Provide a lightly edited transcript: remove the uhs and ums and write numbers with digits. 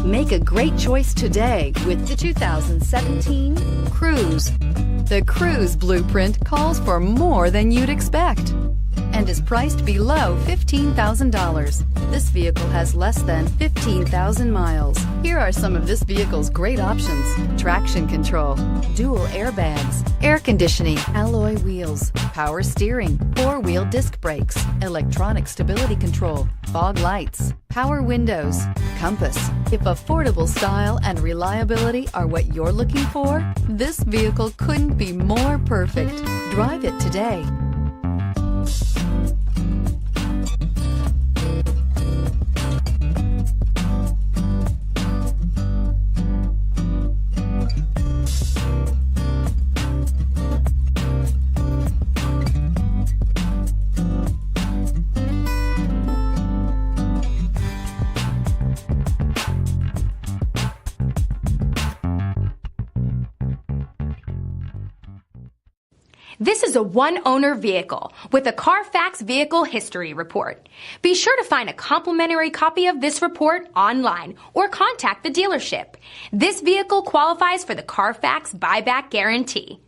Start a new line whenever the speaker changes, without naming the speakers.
Make a great choice today with the 2017 Cruze. The Cruze blueprint calls for more than you'd expect and is priced below $15,000. This vehicle has less than 15,000 miles. Here are some of this vehicle's great options: traction control, dual airbags, air conditioning, alloy wheels, power steering, four-wheel disc brakes, electronic stability control, fog lights, power windows, compass. If affordable style and reliability are what you're looking for, this vehicle couldn't be more perfect. Drive it today.
This is a one-owner vehicle with a Carfax Vehicle History Report. Be sure to find a complimentary copy of this report online or contact the dealership. This vehicle qualifies for the Carfax Buyback Guarantee.